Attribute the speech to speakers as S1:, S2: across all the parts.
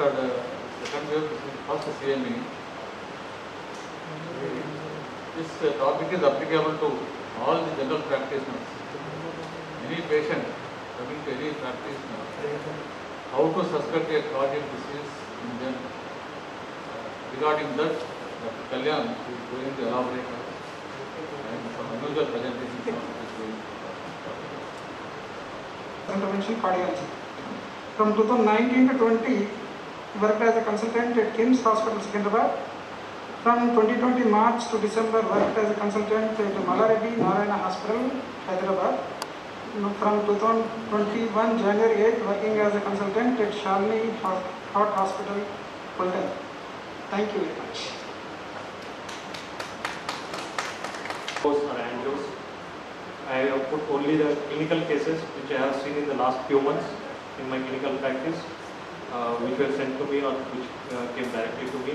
S1: had second wave, this is first CME. This topic is applicable to all the general practitioners. Any patient coming to any practitioner, how to suspect a cardiac disease in them. Regarding that, Dr. Kalyan is going to elaborate and some unusual presentations is going to
S2: intervention cardiology. From 2019 to 20, worked as a consultant at KIMS Hospital, Secunderabad. From 2020 March to December, worked as a consultant at Malareddy Narayana Hospital, Hyderabad. From 2021 January 8, working as a consultant at Shalini Heart Hospital, Kolkata. Thank you very much.
S3: Or angles. I have put only the clinical cases which I have seen in the last few months in my clinical practice, which were sent to me or which came directly to me.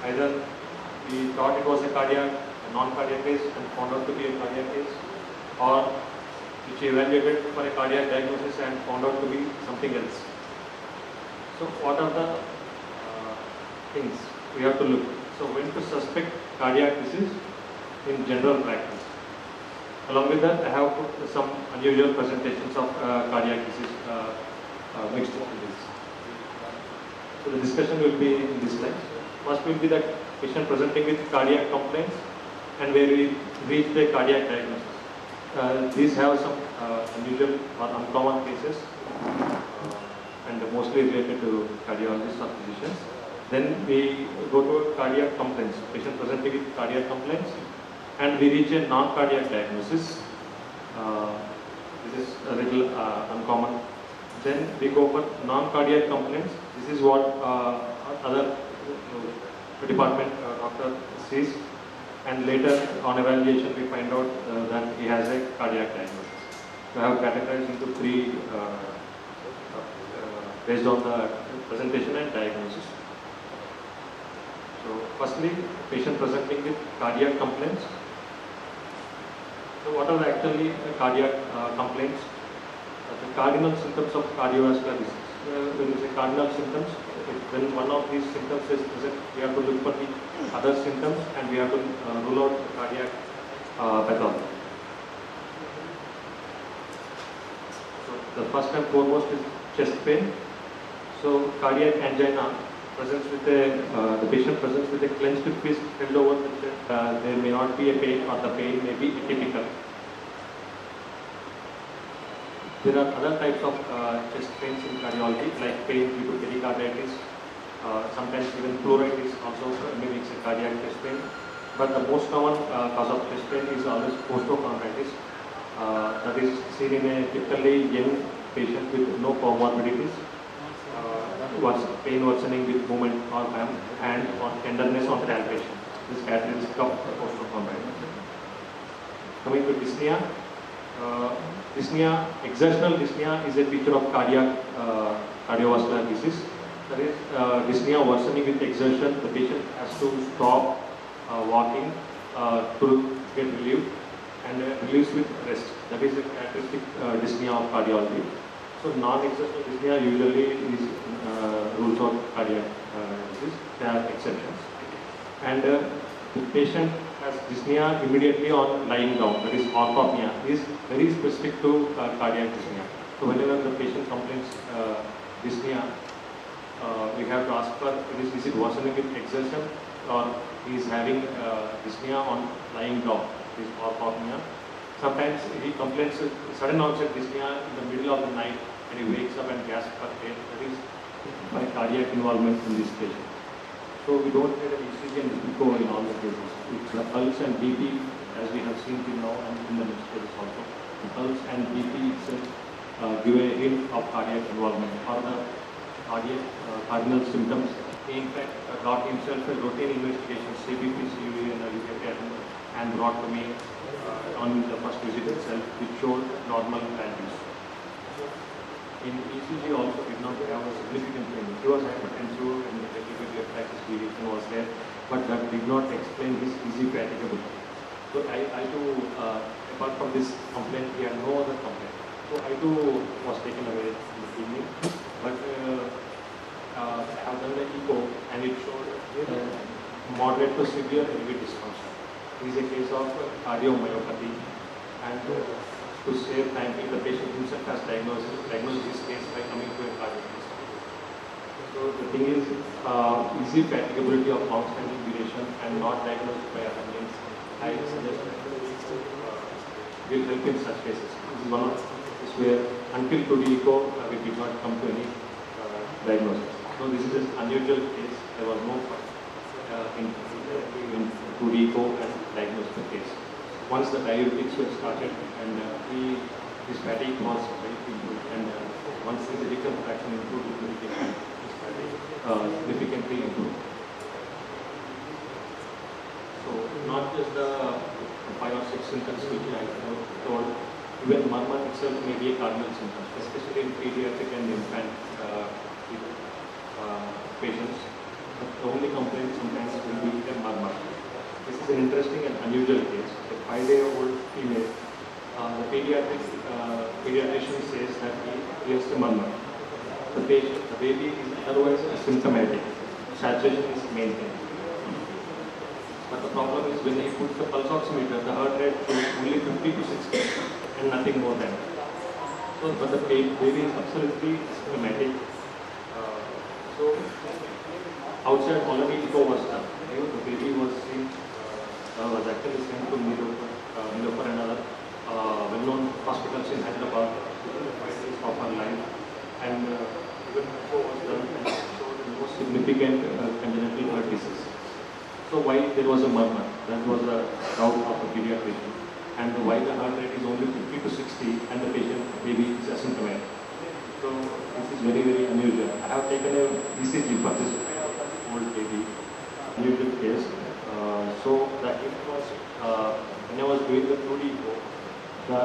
S3: Either we thought it was a cardiac, a non-cardiac case and found out to be a cardiac case, or which evaluated for a cardiac diagnosis and found out to be something else. So what are the things we have to look? So when to suspect cardiac disease in general practice. Along with that, I have put some unusual presentations of cardiac disease mixed into this. So the discussion will be in this slide. First will be that patient presenting with cardiac complaints and where we reach the cardiac diagnosis. These have some unusual or uncommon cases and mostly related to cardiologists or physicians. Then we go to cardiac complaints, patient presenting with cardiac complaints, and we reach a non-cardiac diagnosis. This is a little uncommon. Then we go for non-cardiac complaints. This is what other department doctor sees, and later on evaluation we find out that he has a cardiac diagnosis. We have categorized into three based on the presentation and diagnosis. So firstly, patient presenting with cardiac complaints. So what are actually cardiac complaints? The cardinal symptoms of cardiovascular disease. When you say cardinal symptoms, when one of these symptoms is present, we have to look for the other symptoms and we have to rule out cardiac pathology. So the first and foremost is chest pain. So cardiac angina presents with the patient presents with a clenched fist held over the chest. There may not be a pain or the pain may be atypical. There are other types of chest pains in cardiology, like pain due to pericarditis. Sometimes even pleuritis also mimics a cardiac chest pain. But the most common cause of chest pain is always costochondritis. That is seen in a typically young patient with no comorbidities. Pain worsening with movement or hand or tenderness on palpation. This is characteristic of costochondritis. Coming to dyspnea. Dyspnea, exertional dyspnea is a feature of cardiovascular disease. That is, dyspnea worsening with exertion. The patient has to stop walking to get relief and relieves with rest. That is a characteristic dyspnea of cardiology. So non-exertional dyspnea usually is rules out cardiac disease. There are exceptions. And the patient has dyspnea immediately on lying down. That is orthopnea. Is very specific to cardiac dyspnea. So whenever the patient complains dyspnea, we have to ask for is it worsening with exertion or he is having dyspnea on lying down. This is orthopnea. Sometimes he complains sudden onset dyspnea in the middle of the night and he wakes up and gasps for air. That is by cardiac involvement in this patient. So we don't get an ECG and echo in all the cases. It's the pulse and BP, as we have seen till now and in the next cases also. The pulse and BP itself give a hint of cardiac involvement or the cardiac cardinal symptoms. In fact, doc himself a routine investigation, CBP, CUV and and brought to me on the first visit itself, which showed normal values. In ECG also did not have a significant pain. He was hypertensive and the ventricular practice deviation was there, but that did not explain his easy fatigability. So I too, apart from this complaint, he had no other complaint. So I too was taken away in the evening. But moderate to severe LV dysfunction. It is a case of cardiomyopathy, and to save time, the patient himself has diagnosed this case by coming to a cardiologist. So the thing is, easy fatigability of long-standing duration and not diagnosed by other means, I suggest that will help in such cases. This is one of this where until 2D echo we did not come to any diagnosis. So this is an unusual case. There was no in 2D echo and diagnosed the case. Once the diuretics were started and his fatigue was very improved, and once his ejection fraction improved, his fatigue significantly improved. So not just the 5 or 6 symptoms which I told, even murmur itself may be a cardinal symptom, especially in pediatric and infant patients. But the only complaint sometimes will be a murmur. This is an interesting and unusual case. A 5-day-old female, the pediatrician says that he has a murmur. The baby is otherwise asymptomatic. Saturation is maintained. But the problem is when he puts the pulse oximeter, the heart rate shows only 50 to 60 and nothing more than that. So, but the baby is absolutely symptomatic. So, outside already echo was done. The baby was seen, was actually sent to Nilofar and other well-known hospitals in Hyderabad within the 5 days of her life. And even echo was done and showed the most significant congenital heart disease. So why there was a murmur? That was a doubt of a pediatrician. And why the heart rate is only 50 to 60 and the baby is asymptomatic. So this is very, very unusual. I have taken a ECG for this old baby, unusual case. So the hip was, when I was doing the 2D echo, the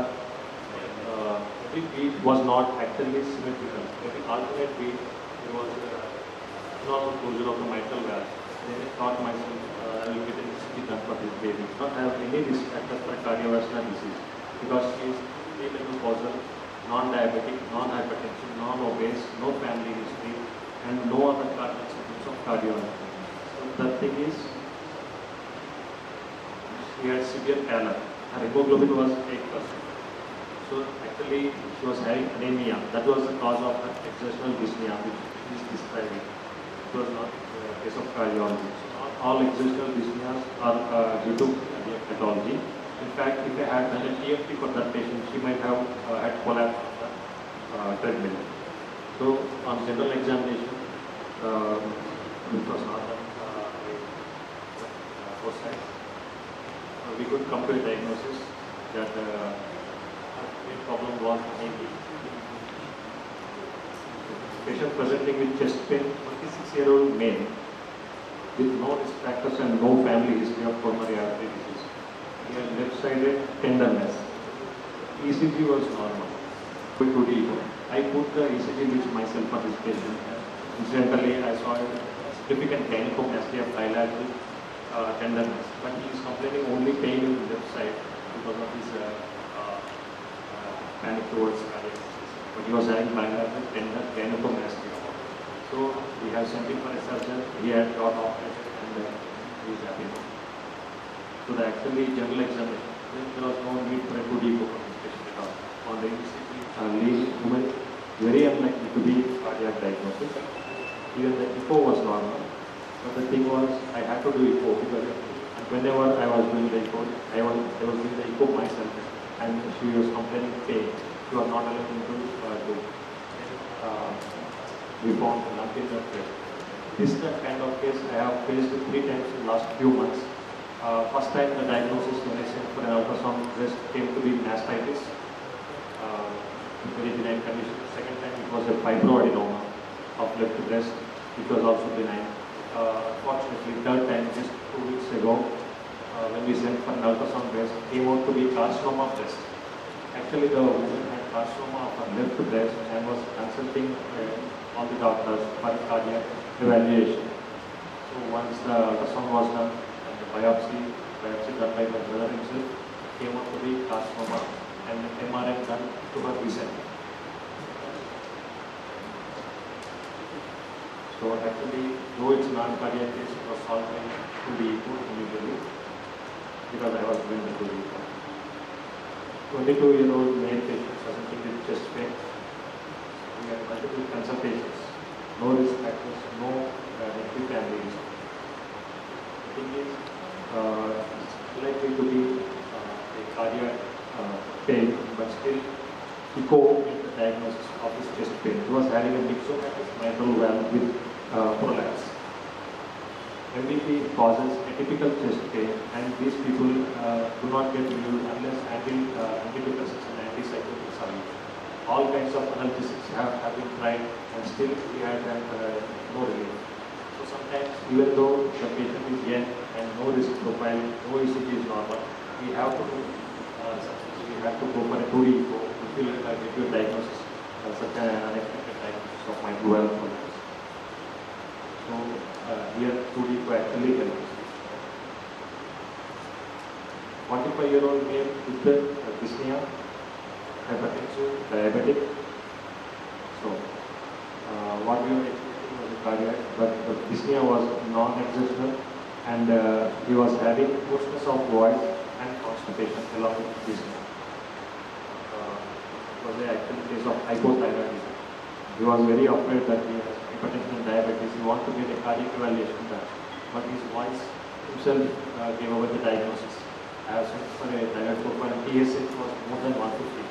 S3: every beat was not actually symmetrical. Every alternate beat, there was normal closure of the mitral valve. Then I thought myself, I will get an ECG done for this baby. Not have any risk factors for cardiovascular disease because she is premenopausal, non-diabetic, non-hypertensive, non-obese, no family history, and no other cardinal symptoms of cardiology. So the thing is, she had severe pallor. Her hemoglobin was 8%. So actually, she was having anemia. That was the cause of her exertional dyspnea, which is describing. It was not a case of cardiology. So not all exertional dyspneas are due to cardiac pathology. In fact, if I had done a TFT for that patient, she might have had collapse on the treadmill. So on general examination, which was not done both sides, we could come to a diagnosis that the problem was maybe patient presenting with chest pain, 26-year-old male with no risk factors and no family history of coronary artery disease. He had left-sided tenderness. ECG was normal. I put the ECG leads myself for this patient. Incidentally, I saw a significant gynecomastia of bilateral tenderness, but he is complaining only pain in the left side because of his panic towards cardiac disease. But he was having bilateral tender gynecomastia. So we have sent him for a surgeon. He had got operated and he is happy now. So the actually general examination, there was no need for a 2D echo for this patient at all. On the ECG, lean woman, very unlikely to be cardiac diagnosis. Even the echo was normal. But the thing was, I had to do echo because whenever I was doing the echo, I was doing the echo myself, and she was complaining pain. She was not allowed to do. We found a lump in the breast. This is the kind of case I have faced 3 times in the last few months. First time the diagnosis when I sent for an ultrasound breast came to be mastitis, very benign condition. Second time it was a fibroadenoma of left breast, which was also benign. Unfortunately, third time, just 2 weeks ago, when we sent for an ultrasound breast, came out to be carcinoma breast. Actually, the woman had carcinoma of her left breast and was consulting all the doctors for cardiac evaluation. So once the ultrasound was done and the biopsy done by my brother himself, came out to be carcinoma and MRI done to her recently. So So actually, though it's non-cardiac case, it was solved by 2D echo immediately because I was doing the 2D echo. 22-year-old male patient presenting with chest pain. We had multiple consultations, no risk factors, no negative family history. The thing is, it's likely to be a cardiac pain, but still echo in the diagnosis of his chest pain. He was having a myxomatous mitral valve with prolapse. MVP causes atypical chest pain, and these people do not get relieved unless antidepressants and antipsychotics are used. All kinds of analgesics have been tried, and still we had no relief. So sometimes, even though the patient is young and no risk profile, no ECG is normal, we have to do we have to go for a 2D echo to get your diagnosis, such an unexpected diagnosis of mitral valve prolapse. So here 2D echo actually helps. 45-year-old male with dyspnea, hypertensive, diabetic. So what we were expecting was a cardiac, but the dyspnea was non-exertional, and he was having hoarseness of voice and constipation along with dyspnea. It was the actual case of hypothyroidism. He was very afraid that he has hypertension and diabetes. He wanted to get a cardiac evaluation done, but his voice himself gave over the diagnosis. As for a thyroid profile, TSH was more than 150.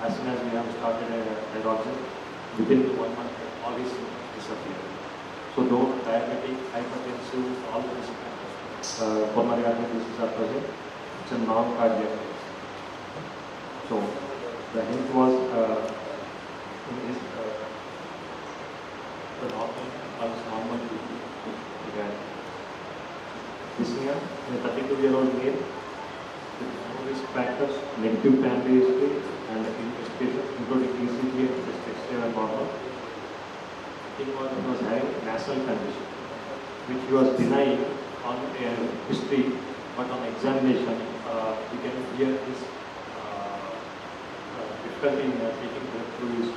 S3: As soon as we have started a thyroxine, within 1 month, all his symptoms disappeared. So though diabetic, hypertensive, all the risk factors, coronary artery disease are present, it's a non-cardiac case. So the hint was in his the normal BP. Again, dyspnea in a 32-year-old male with no risk factors, negative family history, and investigation including ECG and chest X-ray were normal. He was having nasal condition, which he was denying on history, but on examination, we can hear his difficulty in taking breath through his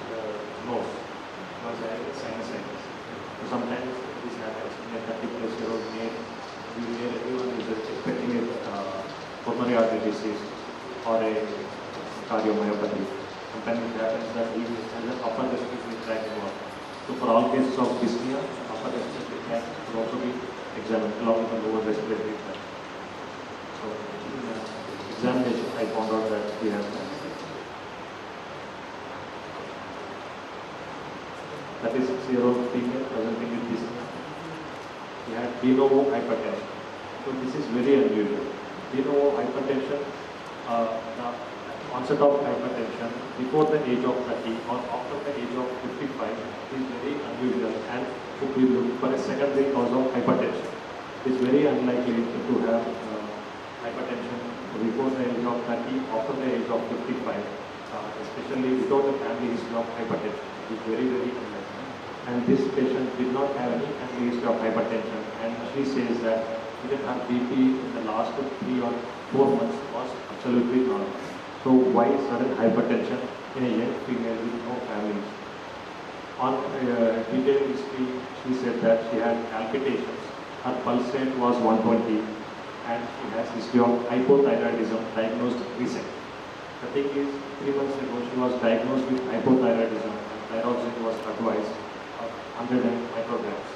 S3: nose. He was having sinusitis. So sometimes this happens in a 30-plus-year-old male. Everyone is expecting a coronary artery disease or a cardiomyopathy. Sometimes it happens that he has an upper respiratory tract involved. So for all cases of dyspnea, upper respiratory tract will also be examined along with the lower respiratory tract. So in examination, I found out that he has that. That is 6-year-old female presenting with dyspnea. He had de novo hypertension. So this is very unusual. De novo hypertension, the onset of hypertension before the age of 30 or after the age of 55 is very unusual, and if we look for a secondary cause of hypertension, it is very unlikely to have hypertension before the age of 30, after the age of 55, especially without a family history of hypertension. It is very, very unlikely. And this patient did not have any family history of hypertension, and she says that even her BP in the last 3 or 4 months was absolutely normal. So why sudden hypertension in a young female with no family? On detailed history, she said that she had palpitations. Her pulse rate was 120, and she has history of hypothyroidism diagnosed recently. The thing is, 3 months ago she was diagnosed with hypothyroidism, and thyroxine was advised of 100 micrograms.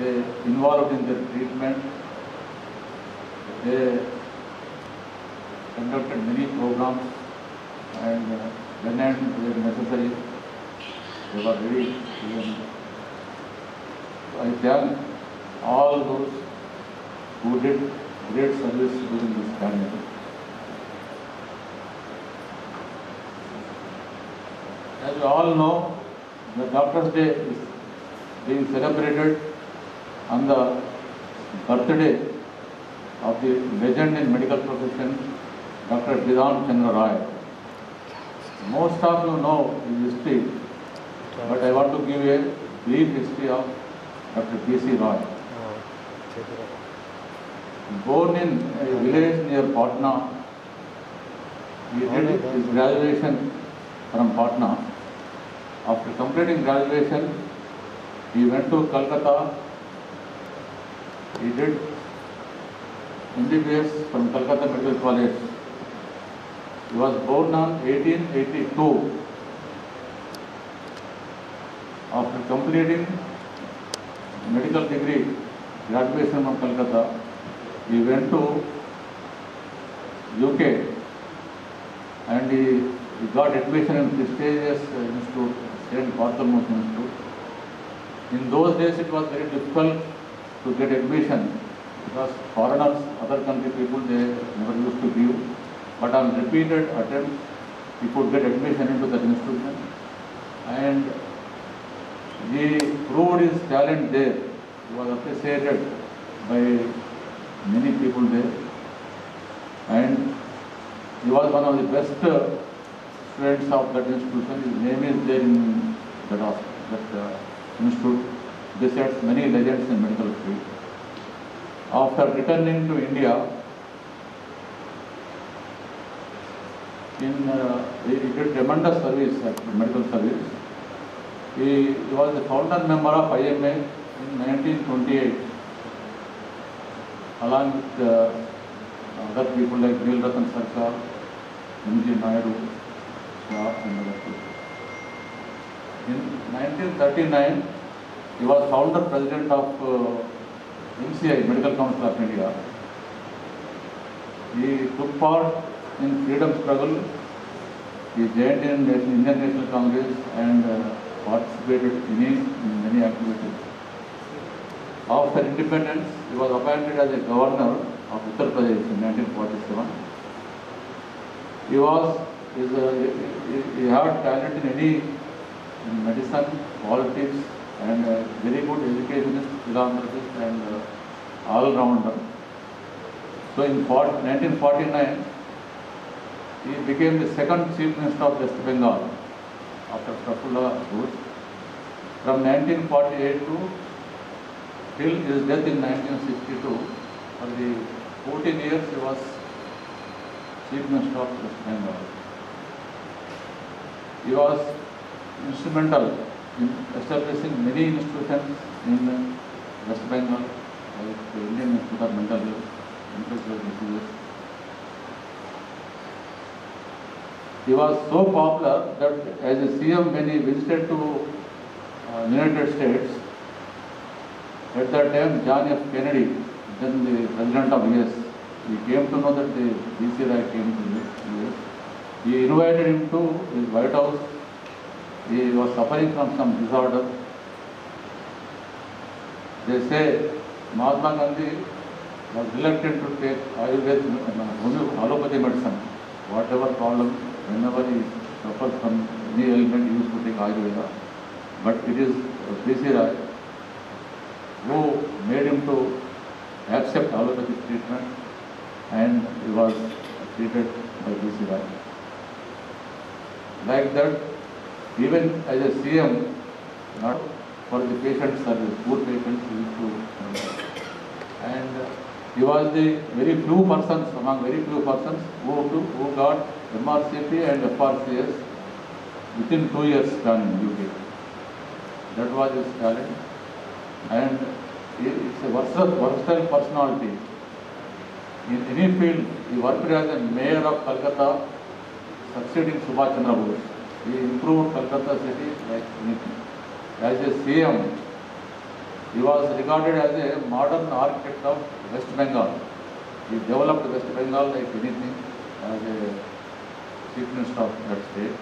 S1: they involved in their treatment. They conducted many programs, and when and where necessary, they were ready. I thank all those who did great service during this pandemic. As you all know, the Doctor's Day is being celebrated on the birthday of the legend in medical profession, Dr. Bidhan Chandra Rai. Most of you know his history, but I want to give a brief history of Dr. B.C. Roy. Born in a village near Patna, he did his graduation from Patna. After completing graduation, he went to Calcutta. He did MBBS from Calcutta Medical College. He was born on 1882. After completing medical degree, graduation from Calcutta, he went to UK and he got admission in prestigious institute, St. Bartholomew's Institute. In those days, it was very difficult to get admission because foreigners, other country people, they never used to give. But on repeated attempts, he could get admission into that institution, and he proved his talent there. He was appreciated by many people there, and he was one of the best students of that institution. His name is there in that institute, besides many legends in medical field. After returning to India, he did tremendous service, medical service. He was the founder member of IMA in 1928, along with other people like Neel Ratan Sarkar, M.G. Naidu, Shah, and other people. In 1939, he was founder president of MCI, Medical Council of India. He took part in freedom struggle. He joined in Indian National Congress and participated in many activities. After independence, he was appointed as a governor of Uttar Pradesh in 1947. He had talent in medicine, politics, and very good educationist, philanthropist, and all-rounder. So in 1949, he became the second Chief Minister of West Bengal after Prafulla Ghosh. From 1948 till his death in 1962, for the 14 years he was Chief Minister of West Bengal. He was instrumental in establishing many institutions in West Bengal, like the Indian Institute of Mental Health, Infectious Diseases. He was so popular that as a CM, when he visited to United States, at that time John F. Kennedy, then the President of US, he came to know that the B.C. Rai came to the US. He invited him to his White House. He was suffering from some disorder. They say Mahatma Gandhi was reluctant to take Ayurveda, allopathy medicine. Whatever problem, whenever he suffers from any ailment, he used to take Ayurveda. But it is B.C. Rai who made him to accept allopathic treatment, and he was treated by B.C. Rai. Like that, even as a CM, not for the patient service, poor patients he used to, and he was the very few persons, among very few persons who got MRCP and FRCS within 2 years span in UK. That was his talent, and it's a versatile personality. In any field, he worked as a mayor of Calcutta, succeeding Subhash Chandra Bose. He improved Calcutta city like anything. As a CM, He was regarded as a modern architect of West Bengal. He developed West Bengal like anything as a chief minister of that state.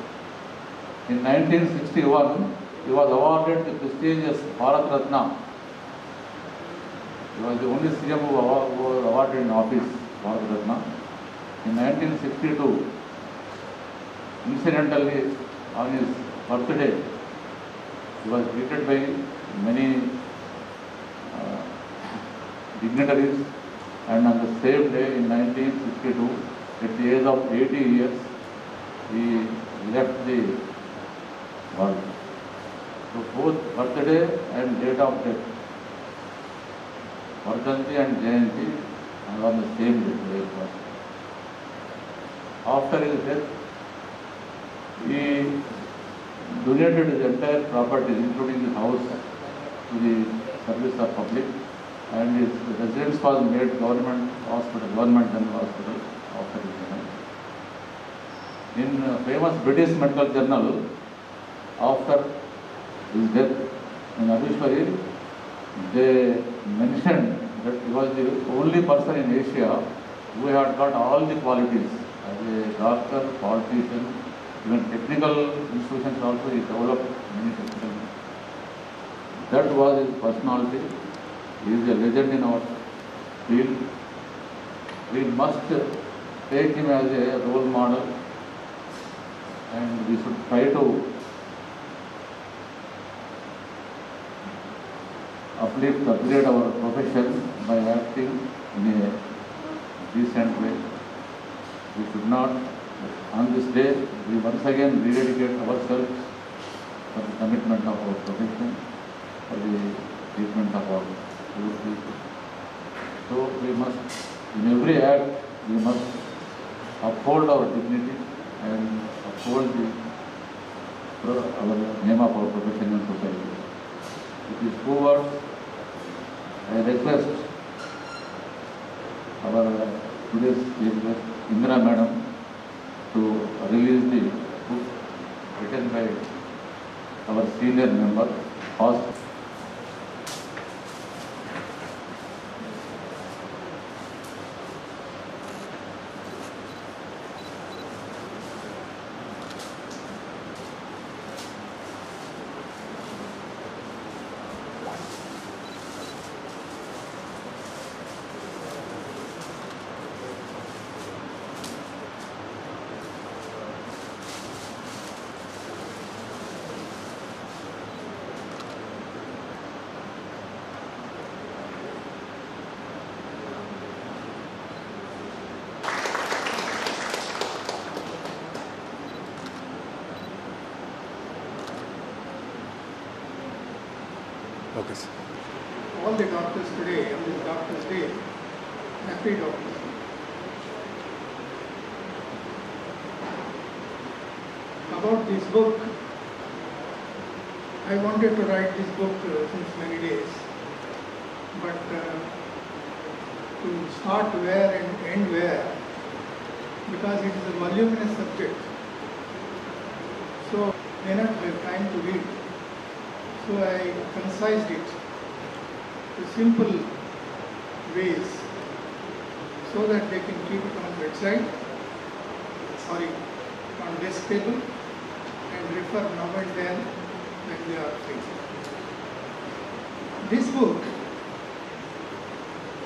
S1: In 1961, he was awarded the prestigious Bharat Ratna. He was the only CM who was awarded in office, Bharat Ratna. In 1962, incidentally, on his birthday, he was greeted by many dignitaries, and on the same day in 1962, at the age of 80 years, he left the world. So both birthday and date of death, Vardhanti and Jayanti, are on the same day. After his death, he donated his entire property, including his house, to the service of public, and his residence was made government hospital, government general hospital after his death. In famous British Medical Journal, after his death in Abhishwari, they mentioned that he was the only person in Asia who had got all the qualities as a doctor, politician, even technical institutions also. He developed many technical. That was his personality. He is a legend in our field. We must take him as a role model, and we should try to upgrade our profession by acting in a decent way. We should not, on this day, we once again rededicate ourselves for the commitment of our profession, for the treatment of our poor people. So we must, in every act, we must uphold our dignity and uphold our name of our profession and society. With these 2 words, I request our today's chief guest, Indira Madam, to release the book written by our senior member, First.
S4: Okay, sir.
S2: All the doctors today, on this Doctor's Day, happy doctors. About this book, I wanted to write this book since many days, but to start where and end where, because it is a voluminous subject, so may not have time to read. So I concised it to simple ways so that they can keep it on bedside, on desk table, and refer now and then when they are free. This book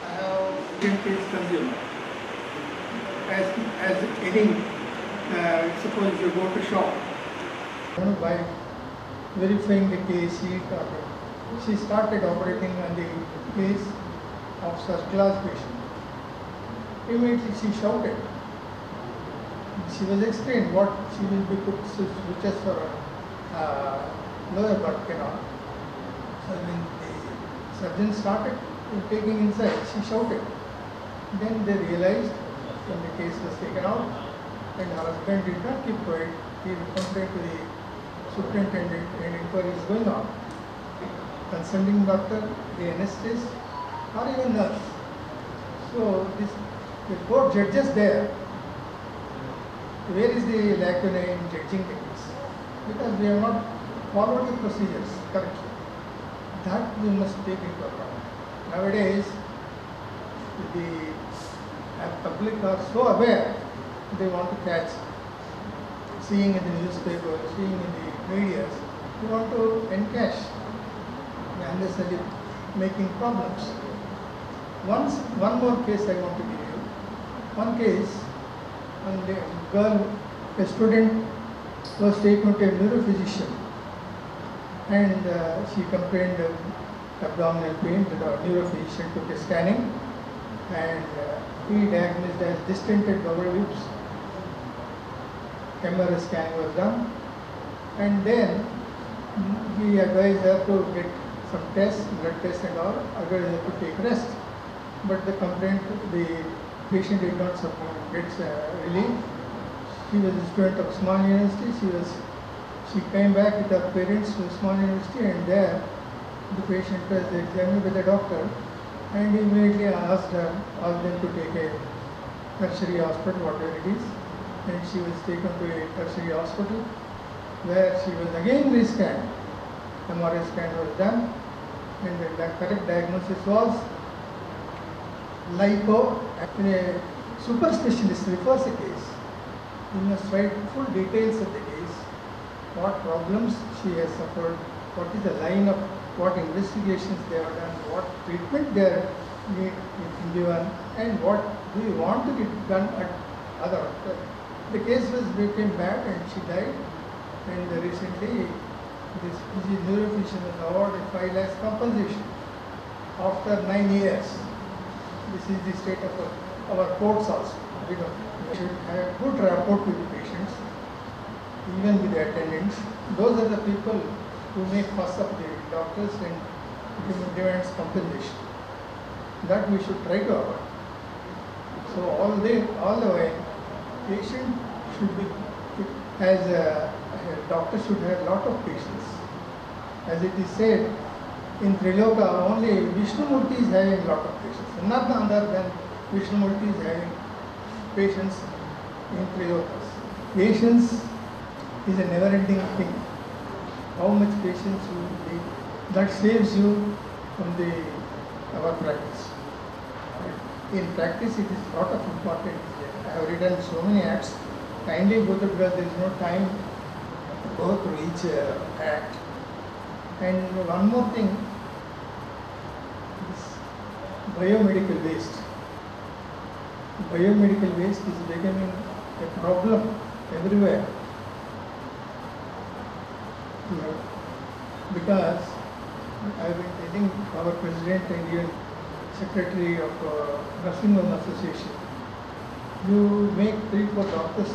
S2: I have given to its consumer. As any, suppose you go to shop, by verifying the case sheet, she started operating on the case of such class patient. Immediately she shouted. She was explained what she will be put switches for lower back canal. So when the surgeon started taking inside, she shouted. Then they realized when the case was taken out and her husband did not keep quiet, he reported to the superintendent and inquiry is going on. Consulting doctor, the anesthetist, or even nurse. So the court judges there. Where is the lacuna in judging the case? Because we have not followed the procedures correctly.
S5: That we must take into account. Nowadays, the public are so aware, they want to catch, seeing in the newspaper, seeing in the media, they want to encash, unnecessarily making problems. One more case I want to give you. One case, and a girl, a student was taken to a neurophysician, and she complained of abdominal pain. The neurophysician took a scanning, and he diagnosed as distended bowel loops. MRI scan was done, and then he advised her to get some tests, blood tests and all, advised her to take rest. But the patient did not get relief. She was a student of Usmania University. She came back with her parents to Usmania University, and there the patient was examined by the doctor, and he immediately asked them to take a tertiary hospital, whatever it is, and she was taken to a tertiary hospital where she was again rescanned. MRI scan was done, and the correct diagnosis was lipo. When a super specialist refers a case, he must write full details of the case, what problems she has suffered, what is the line of what investigations they have done, what treatment they are given, and what do you want to get done at other. The case became bad and she died, and recently this neurophysician was awarded 5 lakhs compensation after 9 years. This is the state of our courts also. We should have good rapport with the patients, even with the attendants. Those are the people who make fuss of the doctors and demands compensation. That we should try to avoid. So all the way, patient should be, as a doctor should have a lot of patience. As it is said, in Triloka only Vishnumurti is having a lot of patience. None other than Vishnumurti is having patience in Trilokas. Patience is a never-ending thing. How much patience you will be, that saves you from our practice. In practice, it is a lot of important. I have written so many acts. Kindly go through, because there is no time to go through each act. And one more thing, this biomedical waste. Biomedical waste is becoming a problem everywhere. Because I have been telling our president and even secretary of Nursing Home Association, you make 3-4 doctors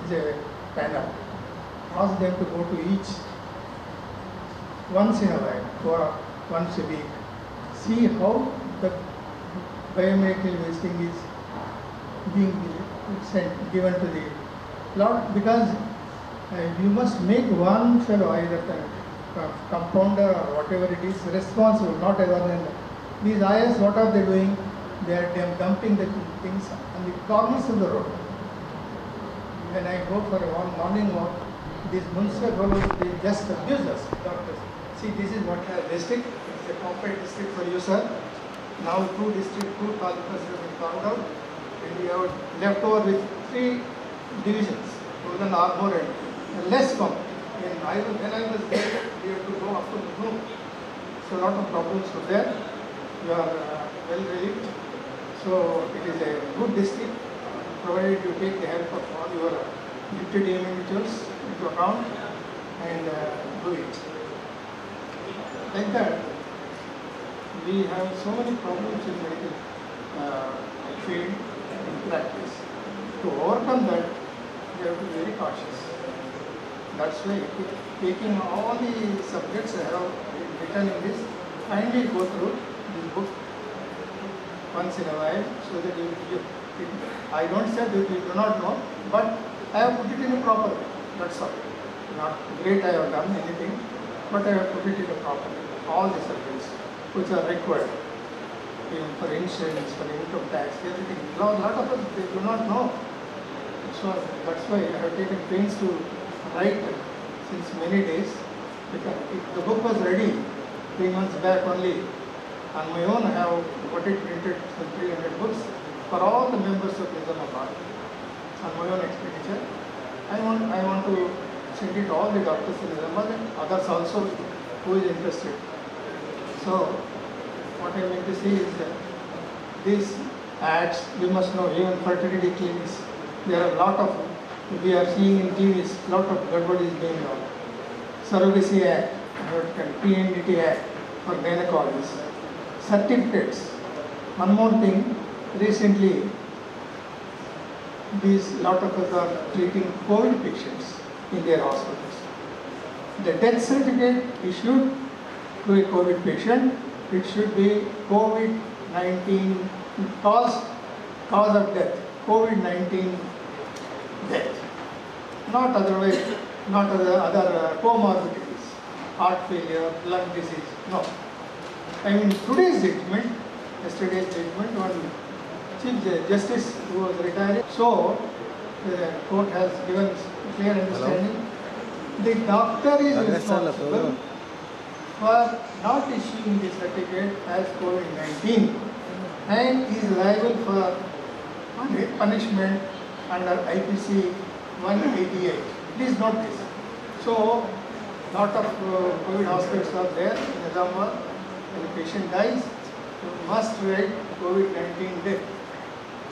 S5: as a panel, ask them to go to each once in a while, or once a week, see how the biomedical wasting is being given to the lot, because you must make one fellow, either compounder or whatever it is, responsible, not other than these IS. What are they doing? They are dumping the things on the corners of the road. When I go for a morning walk, these municipal fellows, they just abuse us, doctors. See, this is what district. It's a compact district for you, sir. Now 2 talukas have been carved out, and we are left over with 3 divisions, Northern Arbor and less compact. And when I was there, we had to go after noon. So a lot of problems were there. You are well relieved. So it is a good district, provided you take the help of all your gifted individuals into account and do it. Like that, we have so many problems in medical field in practice. To overcome that, we have to be very cautious. That's why taking all the subjects I have written in this, kindly go through this book once in a while, so that I don't say that you do not know, but I have put it in a proper way. That's all. Not great I have done anything, but I have put it in a proper way. All the subjects which are required, even for insurance, for income tax, everything. A lot of us, they do not know. So that's why I have taken pains to write since many days. Because if the book was ready, 3 months back only, on my own I have got it printed some 300 books for all the members of Nizamabad on my own expenditure. I want to send it to all the doctors in Nizamabad and others also who is interested. So what I mean to say is that these ads, you must know, even fertility clinics, there are a lot of, we are seeing in TVs, lot of gadbad is being done. Surrogacy Act, PNDT Act for gynecologists, certificates. One more thing, recently, these lot of us are treating COVID patients in their hospitals. The death certificate issued to a COVID patient, it should be COVID-19 cause of death, COVID-19 death, not otherwise, not other comorbidities, heart failure, lung disease, no. I mean, today's judgment, yesterday's judgment, one Chief Justice who was retiring, so the court has given clear understanding. The doctor is responsible for not issuing the certificate as COVID-19 and is liable for punishment under IPC 188. It is not this. So, lot of COVID hospitals are there in Nizamabad. When the patient dies, you must write COVID-19 death.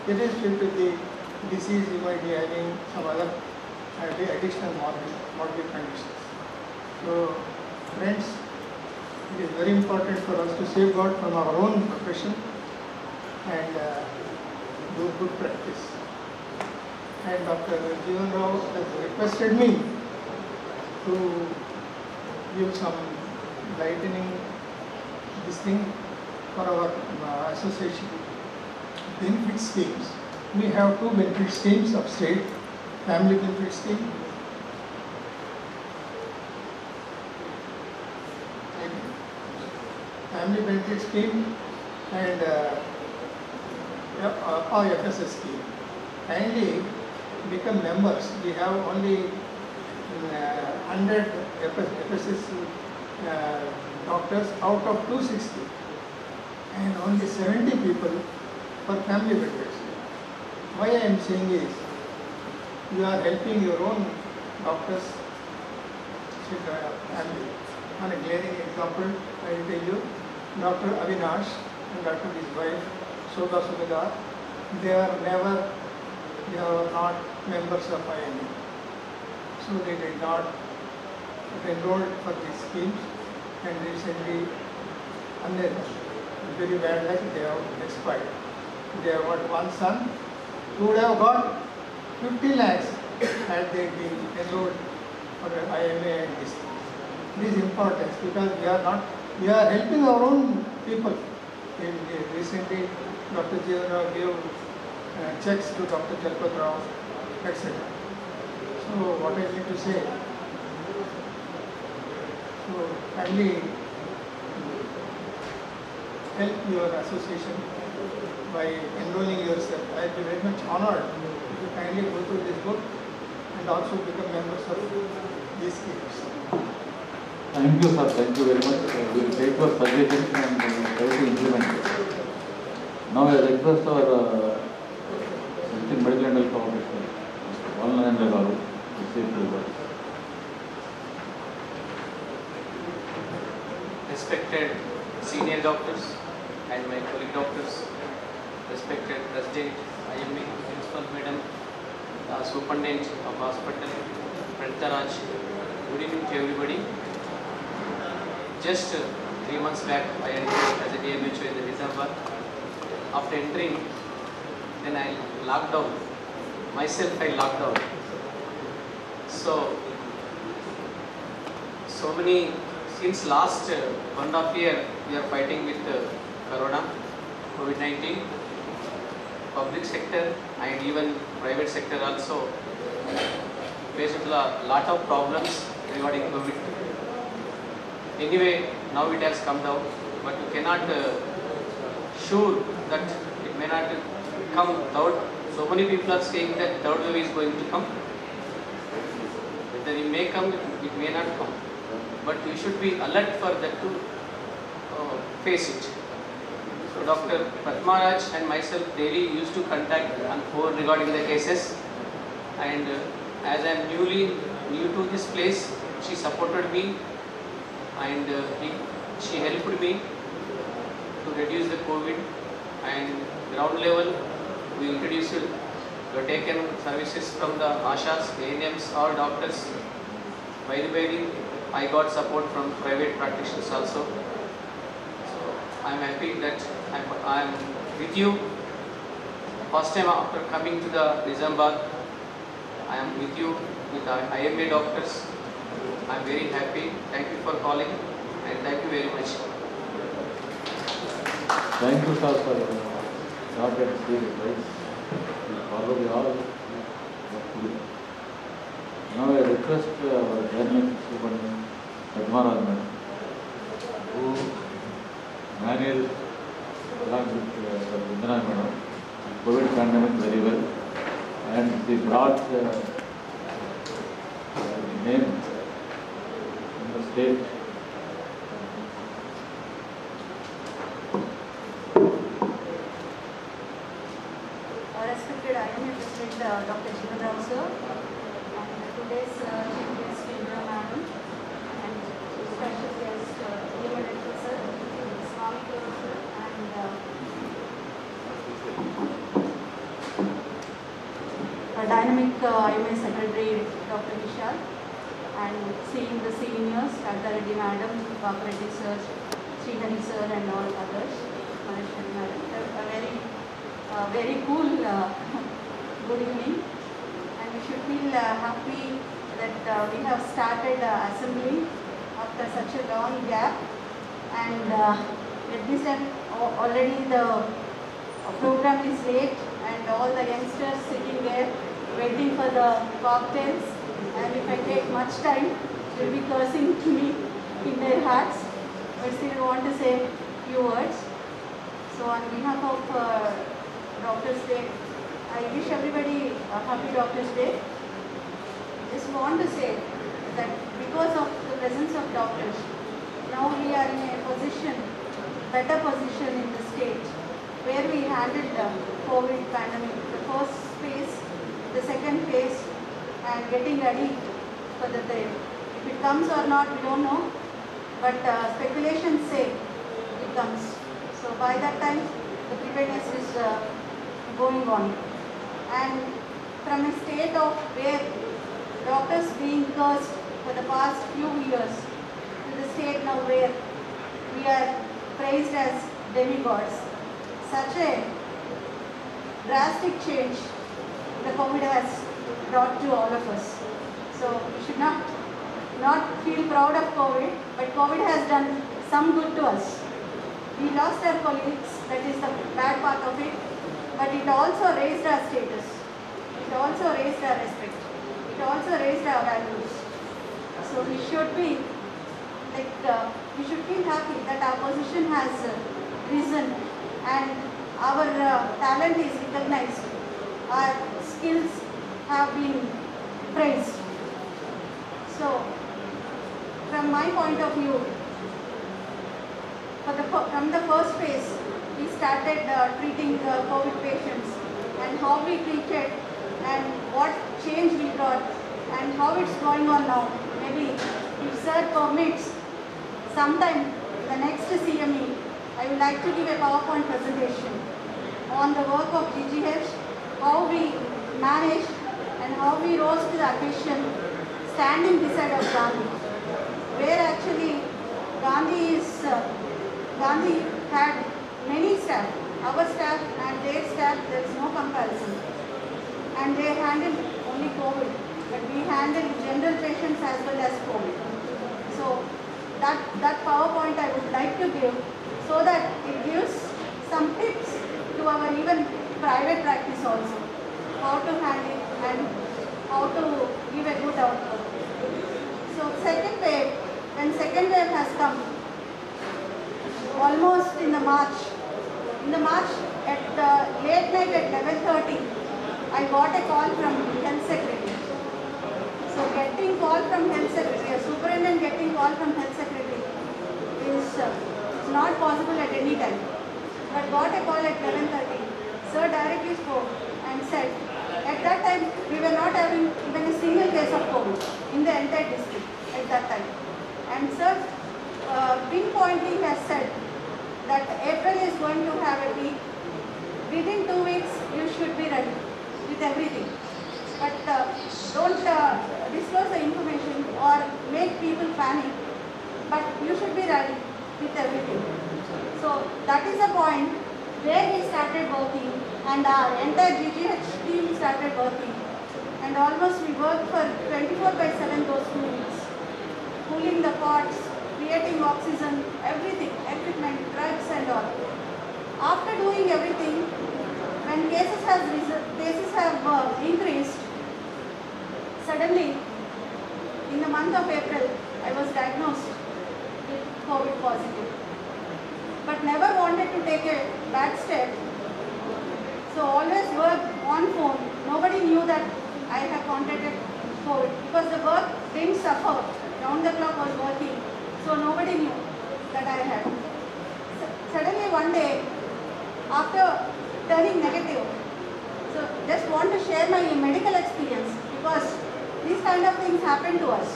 S5: Irrespective of the disease, you might be having some other additional morbid conditions. So, friends, it is very important for us to safeguard from our own profession and do good practice. And Dr. Jeevan Rao has requested me to give some lightening this thing for our association. Benefit schemes. We have 2 benefit schemes of state, family benefit scheme and FSS scheme. Kindly become members. We have only 100 FSS doctors out of 260 and only 70 people for family benefits. Why I am saying is, you are helping your own doctors, family. On a glaring example, I will tell you, Dr. Avinash and Dr. his wife, Shobha Subedar, they are not members of IMA. So they did not enroll for these schemes and recently, very bad luck, they have expired. They have got one son who would have got 50 lakhs had they been enrolled for IMA and this. This is important because we are helping our own people. Recently, Dr. Jeevan Rao gave checks to Dr. Jalpat Rao, etc. So, what I need to say, so kindly help your association by enrolling yourself. I will be very much honored if you kindly go through this book and also become members of these schemes.
S1: Thank you, sir. Thank you very much. We will take your suggestions and try to implement it. Now, I request our Medical and Health Officer, Valnarendra Garu, to say a few words.
S6: Respected senior doctors and my colleague doctors, respected President, IMA, Principal Madam, Superintendent of Hospital, Pranita Raj, good evening to everybody. Just 3 months back, I entered as a DMHO in the Nizamabad. After entering, then I locked down. Myself, I locked down. So many, since last 1.5 years, we are fighting with Corona, COVID-19, public sector and even private sector also faced a lot of problems regarding COVID. Anyway, now it has come down, but we cannot sure that it may not come third. So many people are saying that third wave is going to come. Whether it may come, it may not come. But we should be alert for that too. face it. So Dr. Padmaraj and myself daily used to contact on phone regarding the cases, and as I am new to this place, she supported me, and she helped me to reduce the COVID. And ground level, we introduced, we have taken services from the ASHAs, ANMs, or doctors. By the way, I got support from private practitioners also. So I am happy that I am with you. First time after coming to the Nizamabad, I am with you with the IMA doctors. I am very happy. Thank you for calling, and thank you very much.
S1: Thank you, sir, for not that clear advice. We follow the all. Now I request our Government Superintendent Padmaraj Madam, who managed along with Indra Madam the COVID pandemic very well, and she brought the name in the state.
S7: Respected IMA President Dr. Jeevan Rao sir, and today's Chief Guest Indra Madam, and special guest EMA Director sir, Swami Guru sir, and Dynamic IMA Secretary Dr. Vishal, and seeing the seniors, Dr. Reddy Madam, Baba Reddy sir, Srihari sir, and all others, Manashwari Madam, a very cool good evening, and we should feel happy that we have started assembly after such a long gap, and at this time already the program is late, and all the youngsters sitting there waiting for the cocktails, and if I take much time they will be cursing to me in their hearts, but still I want to say few words. So on behalf of Doctor's Day, I wish everybody a happy Doctor's Day. Just want to say that because of the presence of doctors, now we are in a position, better position in the state, where we handled the COVID pandemic, the first phase, the second phase, and getting ready for the third. If it comes or not, we don't know, but speculations say it comes. So by that time, the preparedness is going on. And from a state of where doctors being cursed for the past few years to the state now where we are praised as demigods, such a drastic change the COVID has brought to all of us. So we should not feel proud of COVID, but COVID has done some good to us. We lost our colleagues, that is the bad part of it, but it also raised our status. It also raised our respect. It also raised our values. So we should be we should feel happy that our position has risen and our talent is recognized. Our skills have been praised. So from my point of view, from the first phase, we started treating COVID patients, and how we treated and what change we brought and how it's going on now. Maybe if sir permits, sometime the next CME, I would like to give a PowerPoint presentation on the work of GGH, how we managed and how we rose to the occasion standing beside of Gandhi, where actually Gandhi had many staff, our staff and their staff, there is no comparison. And they handled only COVID, but we handled general patients as well as COVID. So that PowerPoint I would like to give so that it gives some tips to our even private practice also, how to handle and how to give a good output. So second wave, when second wave has come, almost in the March at late night at 11:30, I got a call from Health Secretary. So getting call from Health Secretary, a superintendent getting call from Health Secretary is not possible at any time. But got a call at 11:30. Sir directly spoke and said, at that time we were not having even a single case of COVID in the entire district at that time. And sir pinpointing has said that April is going to have a peak. Within 2 weeks you should be ready with everything. But don't disclose the information or make people panic. But you should be ready with everything. So that is the point where we started working, and our entire GGH team started working. And almost we worked for 24/7 those 2 weeks. Cooling the pots, creating oxygen, everything, equipment, drugs and all. After doing everything, when cases have increased, suddenly in the month of April, I was diagnosed with COVID positive. But never wanted to take a bad step. So always worked on phone. Nobody knew that I have contracted COVID because the work didn't suffer. Round the clock was working. So nobody knew that I had. Suddenly one day, after turning negative, so just want to share my medical experience because these kind of things happen to us.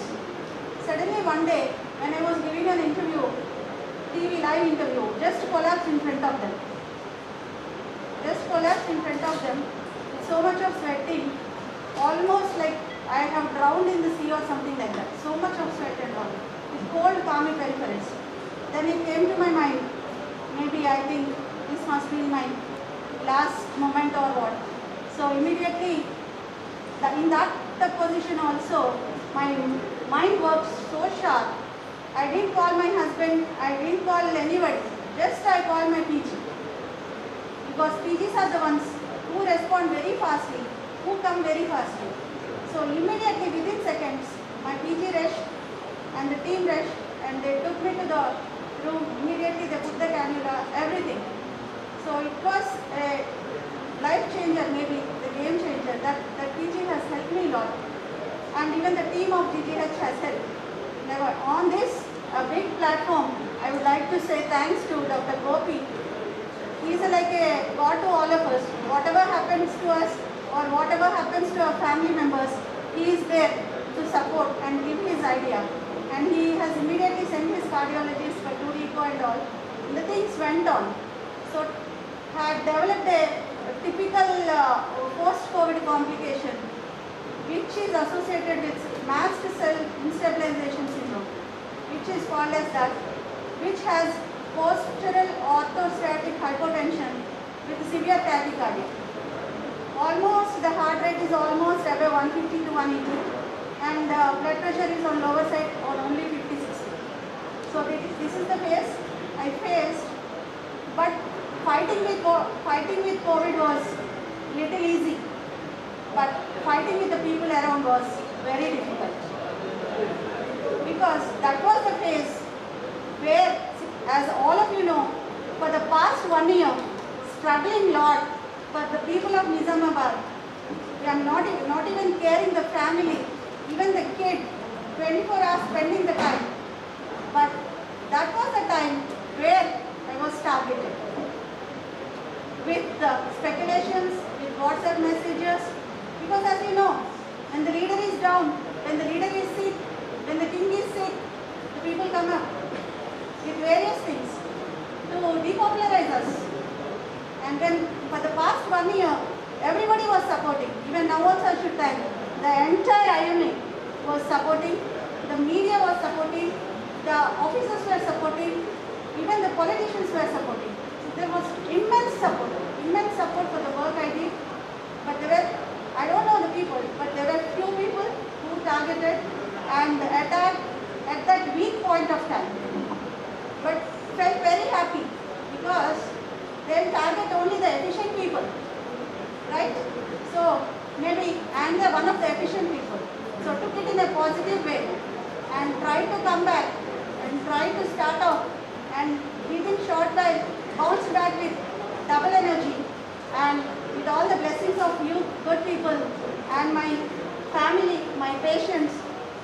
S7: Suddenly one day, when I was giving an interview, TV live interview, just collapsed in front of them. Just collapsed in front of them with so much of sweating, almost like I have drowned in the sea or something like that. So much of sweat and all. With cold, clammy peripherals. Then it came to my mind, maybe I think this must be my last moment or what. So immediately, in that position also, my mind works so sharp. I didn't call my husband, I didn't call anybody, just I called my PG. Because PGs are the ones who respond very fastly, who come very fastly. So immediately within seconds, my PG rushed and the team rushed and they took me to the room. Immediately they put the cannula, everything. So it was a life changer, maybe the game changer. That PG has helped me a lot. And even the team of GGH has helped. Never. On this big platform, I would like to say thanks to Dr. Gopi. He is like a God to all of us. Whatever happens to us or whatever happens to our family members, he is there to support and give his idea. And he has immediately sent his cardiologist for 2 echo and all. And the things went on. So had developed a typical post-COVID complication, which is associated with mast cell instabilization syndrome, which is called as that, which has postural orthostatic hypotension with severe tachycardia. Almost the heart rate is almost above 150 to 180 and blood pressure is on lower side on only 50-60. So this is the phase I faced, but fighting with COVID was little easy, but fighting with the people around was very difficult. Because that was the phase where, as all of you know, for the past 1 year, struggling lot for the people of Nizamabad. We are not even caring the family, even the kid, 24 hours spending the time. But that was the time where I was targeted. With the speculations, with WhatsApp messages, because as you know, when the leader is down, when the leader is sick, when the king is sick, the people come up with various things to depopularize us. And when for the past 1 year, everybody was supporting. Even now also I should thank. The entire IMA was supporting, the media was supporting, the officers were supporting, even the politicians were supporting. So there was immense support for the work I did. But there were, I don't know the people, but there were few people who targeted and attacked at that weak point of time. But felt very happy because they'll target only the efficient people, right? So maybe I am one of the efficient people. So took it in a positive way and tried to come back and tried to start off and within short while bounced back with double energy and with all the blessings of you good people and my family, my patients,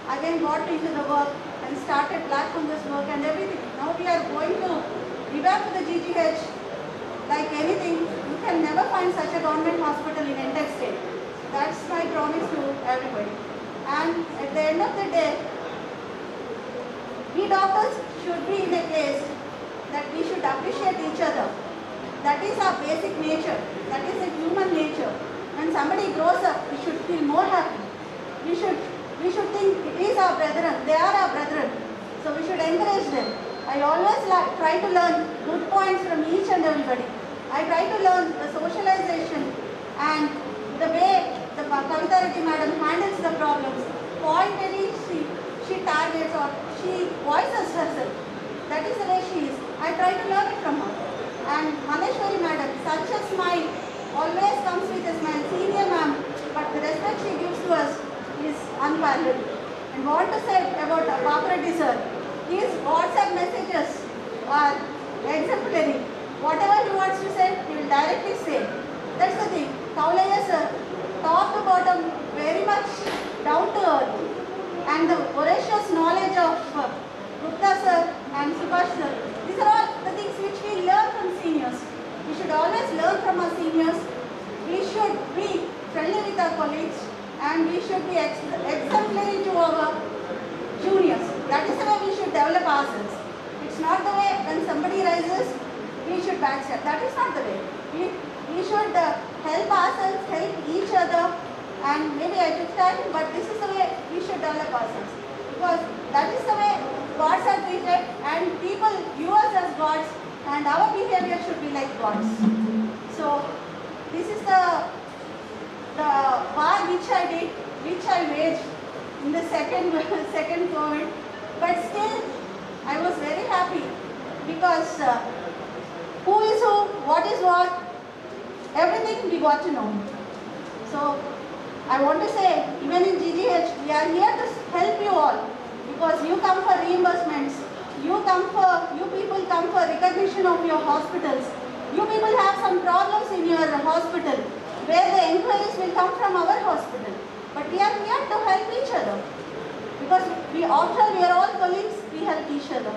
S7: again got into the work and started Black Fungus work and everything. Now we are going to revamp the GGH like anything. You can never find such a government hospital in entire state. That's my promise to everybody. And at the end of the day, we doctors should be in a place that we should appreciate each other. That is our basic nature. That is a human nature. When somebody grows up, we should feel more happy. We should think it is our brethren. They are our brethren. So we should encourage them. I always try to learn good points from each and everybody. I try to learn the socialization and the way the Kavita Reddy madam handles the problems. Pointedly she targets or she voices herself. That is the way she is. I try to learn it from her. And Maneshwari madam, such a smile, always comes with a smile. Senior ma'am, but the respect she gives to us is unparalleled. And what to say about Papareddy sir? His WhatsApp messages are exemplary. Whatever he wants to say, he will directly say. That's the thing. Kaulaya sir, top to bottom, very much down to earth. And the voracious knowledge of Gupta sir and Subhash sir. These are all the things which we learn from seniors. We should always learn from our seniors. We should be friendly with our colleagues and we should be exemplary to our juniors. That is the way we should develop ourselves. It's not the way when somebody rises, we should backstab. That is not the way. We should help ourselves, help each other, and maybe I took time, but this is the way we should develop ourselves. Because that is the way gods are treated and people view us as gods and our behavior should be like gods. So this is the war which I did, which I waged in the second COVID. But still, I was very happy because who is who, what is what, everything we got to know. So I want to say, even in GGH, we are here to help you all because you come for reimbursements, you people come for recognition of your hospitals. You people have some problems in your hospital where the inquiries will come from our hospital. But we are here to help each other. Because we are all colleagues, we help each other.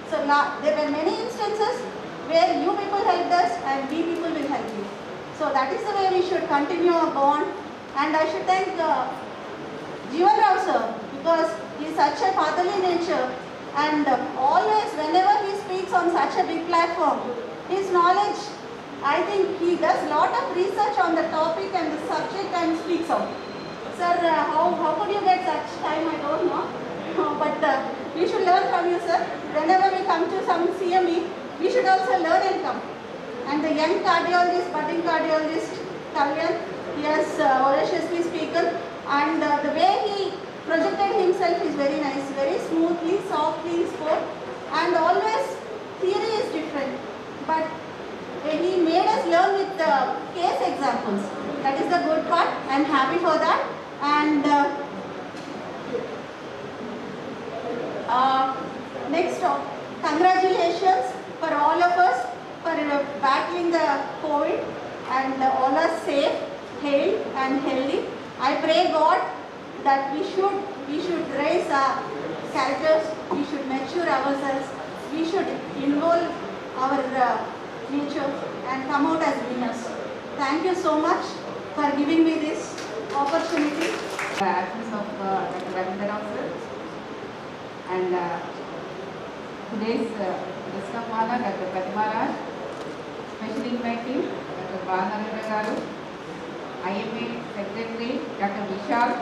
S7: So there were many instances where you people helped us and we people will help you. So that is the way we should continue our bond. And I should thank Jeevan Rao sir because he is such a fatherly nature and always whenever he speaks on such a big platform, his knowledge, I think he does a lot of research on the topic and the subject and speaks out. Sir, how could you get such time? I don't know. But we should learn from you, sir. Whenever we come to some CME, we should also learn and come. And the young cardiologist, budding cardiologist, Kalyan, he has voraciously spoken. And the way he projected himself is very nice, very smoothly, softly spoke. And always theory is different. But he made us learn with case examples. That is the good part. I am happy for that. And next, congratulations for all of us for battling the COVID and all are safe, hale and healthy. I pray God that we should raise our characters, we should mature ourselves, we should involve our nature and come out as winners. Thank you so much for giving me this opportunity.
S8: The absence of Dr. Ravindra Rao sir and today's guest of honor, Dr. Pratima Raj, special invited Dr. Balanarendra Garu, IMA Secretary Dr. Vishal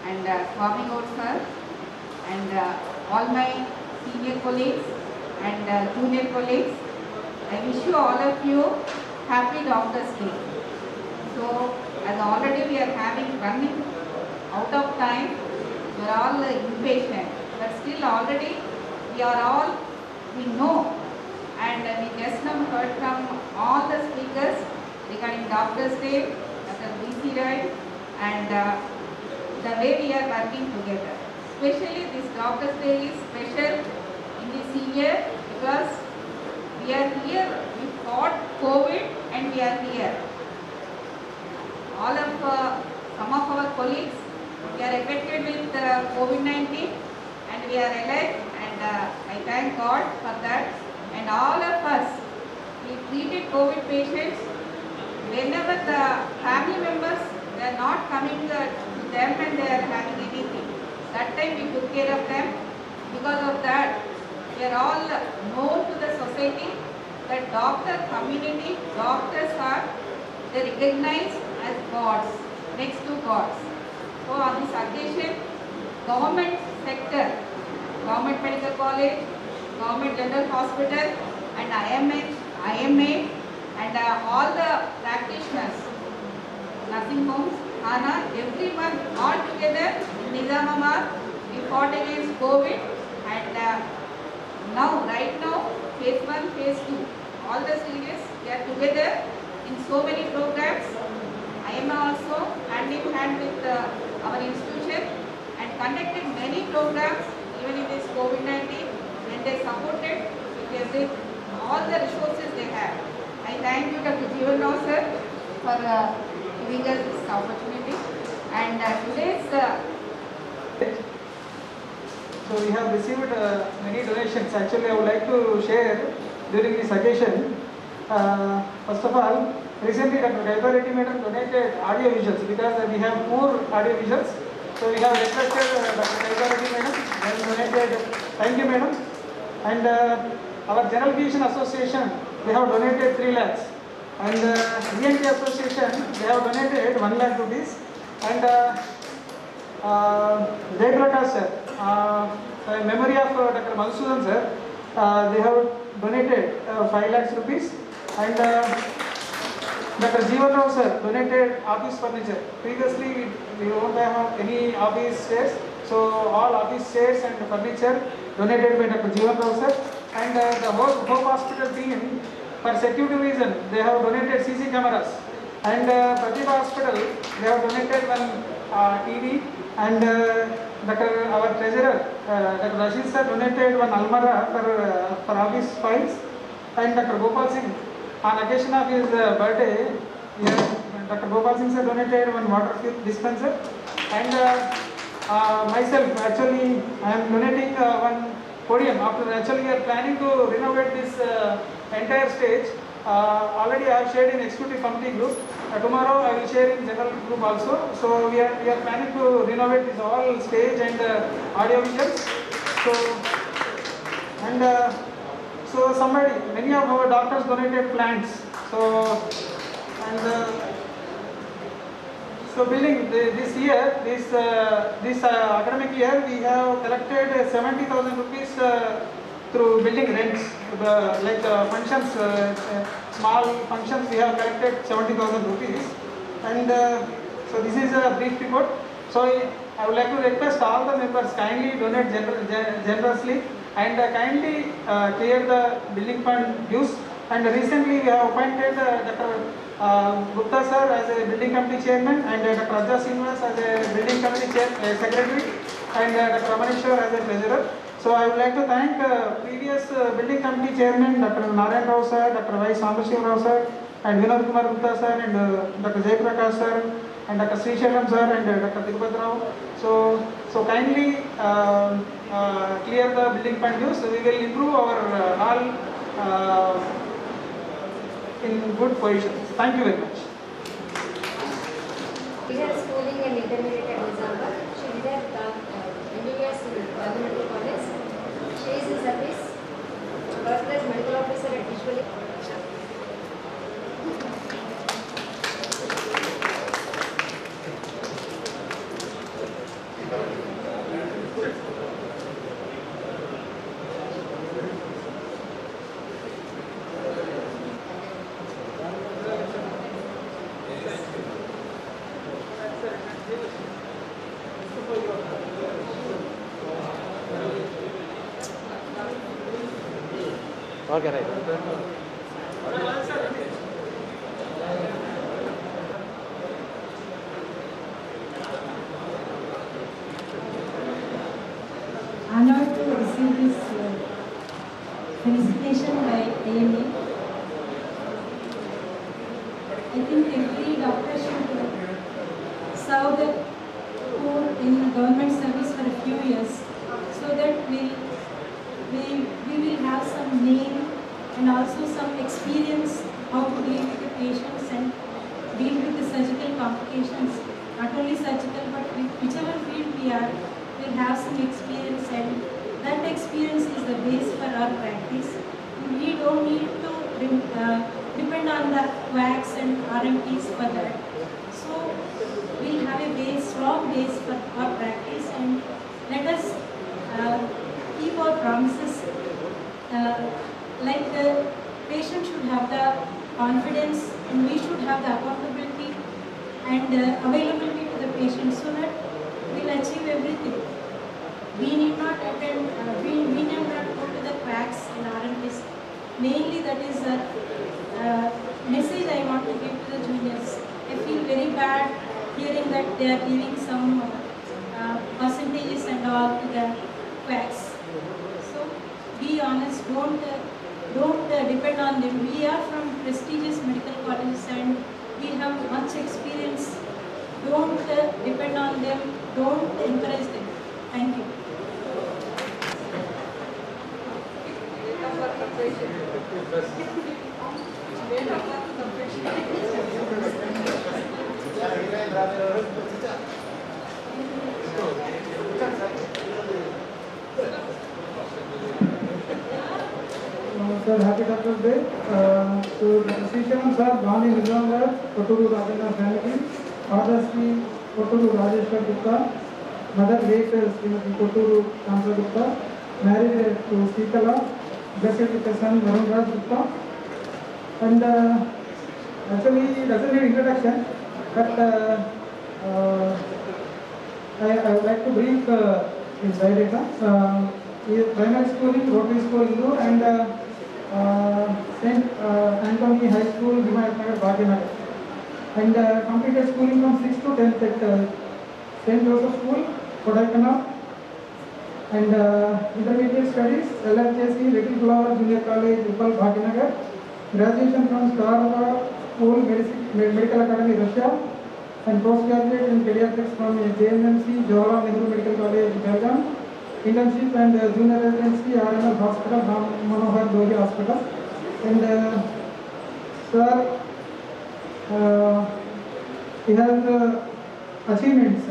S8: and Swami Gaur sir and all my senior colleagues and junior colleagues. I wish you all of you happy Doctor's Day. So as already we are running out of time, we are all impatient, but still already we know and we just now heard from all the speakers regarding Doctor's Day, Dr. B.C. Roy and the way we are working together. Especially this Doctor's Day is special in this year because we are here, we fought COVID and we are here. All of some of our colleagues, we are affected with COVID-19 and we are alive and I thank God for that. and all of us, we treated COVID patients. Whenever the family members, they are not coming to them and they are having anything, that time we took care of them. Because of that, we are all known to the society that doctor community, doctors are, they recognized as gods, next to gods. So on this occasion, government sector, government medical college, government general hospital and IMA and all the practitioners, nursing homes, Hana, everyone all together in Nizamabad, we fought against COVID and right now, phase 1, phase 2, all the stages, we are together in so many programs. IMA also hand in hand with our institution and conducted many programs even in this COVID-19 and they supported with all the resources they have. I thank you Dr. Jeevan Rao sir for giving us this opportunity and today's
S2: So we have received many donations. Actually, I would like to share during this occasion. First of all, recently Dr. Gaiba Reddy Madam donated audio visuals because we have poor audio visuals. So we have requested Dr. Gaiba Reddy Madam and donated. Thank you, Madam. And our General Physician Association, they have donated 3 lakhs. And ENT Association, they have donated 1 lakh rupees. And Jaiprakash sir, in memory of Dr. Madhusudan sir, they have donated 5 lakhs rupees. And Dr. Jeevan Rao sir donated office furniture. Previously, we don't have any office chairs. So all office chairs and furniture donated by Dr. Jeevan Rao sir. And the whole Hope Hospital team, for security reason, they have donated CC cameras. And Pratibha Hospital, they have donated 1 TV. And our treasurer, Dr. Rashid sir, donated 1 almara for office files. And Dr. Gopal Singh, on occasion of his birthday, Dr. Gopal Singh sir donated 1 water dispenser. And myself, actually, I am donating 1 podium. Actually, we are planning to renovate this entire stage. Already I have shared in executive committee group. Tomorrow I will share in general group also. So we are planning to renovate this all stage and audio visuals. So many of our doctors donated plants. So building this year, this academic year, we have collected 70,000 rupees through building rents. Like functions, small functions, we have collected 70,000 rupees. And so this is a brief report. So I would like to request all the members kindly donate generously and kindly clear the building fund dues. And recently we have appointed Dr. Gupta sir as a building committee chairman and Dr. Raja Srinivas as a building committee secretary and Dr. Ramaneshwar as a treasurer. So I would like to thank previous building committee chairman Dr. Narayan Rao sir, Dr. Y. Sambashiva Rao sir and Vinod Kumar Gupta sir and Dr. Jaiprakash sir and Dr. Sri Shailam sir and Dr. Tirupati Rao. So kindly clear the building fund dues. So we will improve our hall in good positions. Thank you very much.
S9: Her schooling and intermediate at Nizamabad. She did her MBBS in Government College. She is in service. Worked as medical officer at Visually.
S10: Okay, right.
S11: Honored to receive this felicitation by AMA. I think every doctor should serve the poor in government service for a few years so that we will have some name and also some experience how to deal with the patients and deal with the surgical complications. Not only surgical, but whichever field we are, we'll have some experience, and that experience is the base for our practice. We don't need to depend on the quacks and RMTs for that. So we'll have a base, strong base for our practice, and let us keep our promises. Like the patient should have the confidence, and we should have the accountability and availability to the patient, so that we'll achieve everything. We need not attend, we need not go to the cracks in RMTs. Mainly that is the message I want to give to the juniors. I feel very bad hearing that they are giving some percentages and all to the quacks. So be honest, don't depend on them. We are from prestigious medical colleges and we have much experience. Don't depend on them, don't encourage them. Thank you.
S2: Sir, happy Doctor's Day. So, the physicians are born in Nizamabad, Kotturu Rajendra family. Father Sri Kotturu Rajeshwar Gupta, mother late Srimati Kotturu Chandra Gupta, married to Sikala, blessed with a son Varun Raj Gupta. And actually, it doesn't need introduction, but I would like to brief his biodata. He is primary school in Rotary School Hindu and St. Anthony High School, Himayatnagar, Bhaginagar. And completed schooling from 6th to 10th at St. Joseph School, Kodaikanal. And intermediate studies, LHSC, Little Flower Junior College, Uppal, Bhaginagar. Graduation from Star School, Medical Academy, Russia. And postgraduate in pediatrics from JNMC, Jawaharlal Nehru Medical College, Belgium. Internship and junior residency, RML Hospital, Ram Manohar Dohi Hospital. And sir, he has achievements.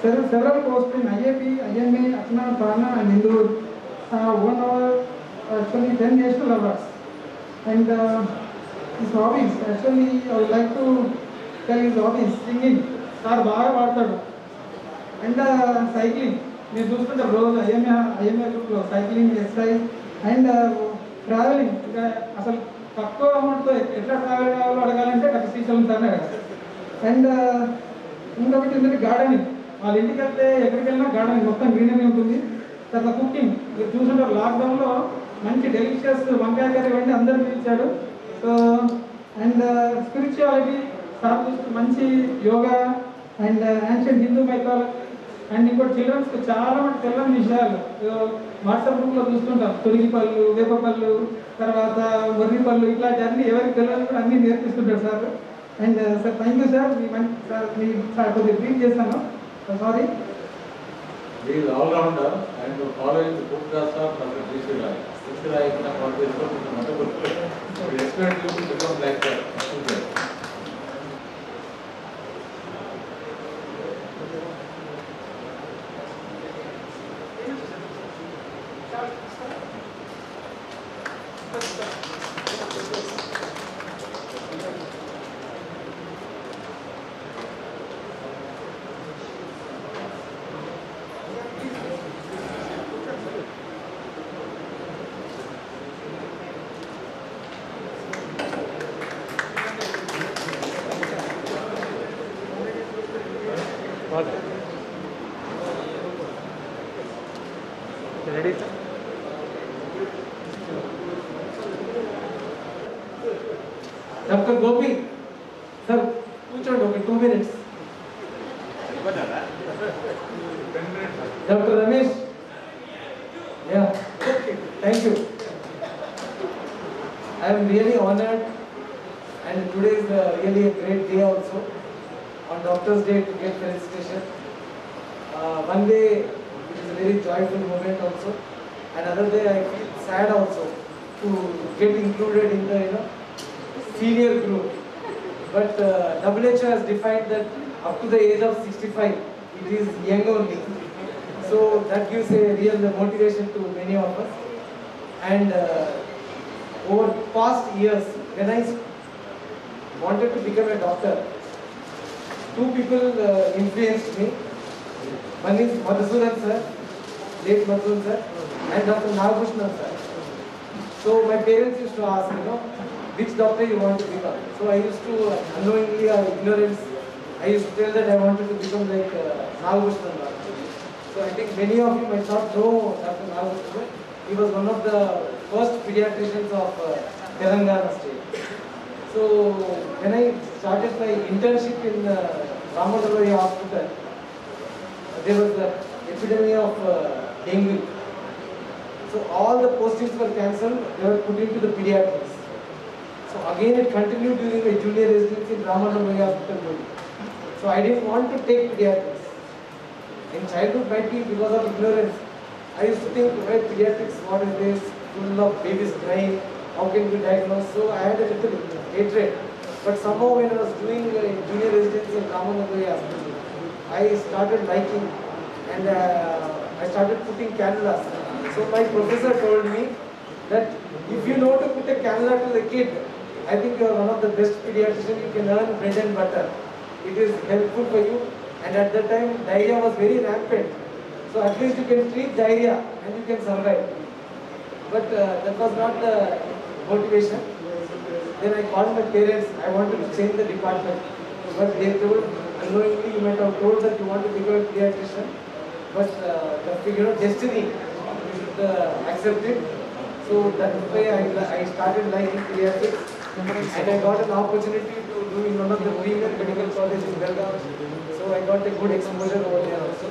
S2: Several posts in IAP, IMA, Atna, Thana and Hindu. Won over actually 10 national awards. And his hobbies, actually I would like to tell his hobbies: singing, star baga vaadtadu, and cycling. మీరు చూస్తుంటే రోజు IMA గ్రూప్లో cycling, exercise and travelling. ఇక అసలు తక్కువ అమౌంట్తో ఎట్లా travel కావాలో అడగాలంటే డాక్టర్ శ్రీశైలం సార్ని అడగాలి. అండ్ ఇంకొకటి ఏంటంటే గార్డెనింగ్. వాళ్ళ ఇంటికి వెళ్తే ఎక్కడికి వెళ్ళినా గార్డెనింగ్ మొత్తం గ్రీనరీ ఉంటుంది. తర్వాత కుకింగ్, మీరు చూస్తుంటారు లాక్డౌన్లో మంచి డెలిషియస్ వంకాయ కర్రీ వండి అందరూ పిలిచాడు. సో అండ్ స్పిరిచువాలిటీ సార్ చూస్తూ మంచి yoga and ancient Hindu mythology and ఇంకోటి చిల్డ్రన్స్కి చాలా మంది తెలియని విషయాలు వాట్సాప్ గ్రూప్లో చూస్తుంటాం. తొలిగి పళ్ళు, వేప పళ్ళు, తర్వాత వర్రి పళ్ళు, ఇట్లాంటి అన్ని ఎవరికి తెలియని కూడా అన్నీ నేర్పిస్తుంటారు sir. And sir thank you sir. మీ మంచి సార్ మీ కొద్దిగా బ్రీఫ్ చేస్తాను, sorry.
S1: He is all-rounder and following the footsteps of Dr. G.C. Rai. G.C. Rai is not what is wonderful. We expect you to become like that.
S2: Ready, sir? Dr. Gopi, sir, కూర్చోండి ఒక 2 minutes. Dr. Ramesh, yeah, okay, thank you. I am really honored, and today is really a great day also, on Doctor's Day, to get felicitation. One day it is a very joyful moment also, another day I feel sad also,
S10: to get included in the senior group. But WHO has defined that up to the age of 65, it is young only. So that gives a real motivation to many of us. And over past years, when I wanted to become a doctor, two people influenced me. One is Madhusudan sir, late Madhusudan sir, and Dr. Nagabhushan sir. So my parents used to ask, which doctor you want to become. So I used to, unknowingly or ignorance, I used to tell that I wanted to become like Nagabhushan doctor. So I think many of you might not know Dr. Nagabhushan. He was one of the first pediatricians of Telangana state. So when I started my internship in Ramanavali Hospital, there was an epidemic of dengue. So all the postings were cancelled, they were put into the pediatrics. So again it continued during my junior residency in Ramanavali Hospital. So I didn't want to take pediatrics. In childhood, might be because of ignorance, I used to think, why pediatrics, what is this, full of babies crying, how can we diagnose? So I had a little hatred. But somehow when I was doing junior residency in Ramanavali Hospital, I started liking and I started putting cannulas. So my professor told me that if you know to put a cannula to the kid, I think you are one of the best pediatricians, you can earn bread and butter. It is helpful for you. And at that time, diarrhea was very rampant. So at least you can treat diarrhea and you can survive. But that was not the motivation. Then I called my parents, I wanted to change the department. But they told, unknowingly you might have told that you want to become a pediatrician. But destiny, you should accept it. So that's why I started liking pediatrics. And I got an opportunity to do in one of the premier medical colleges in Belgaum. So I got a good exposure over there also.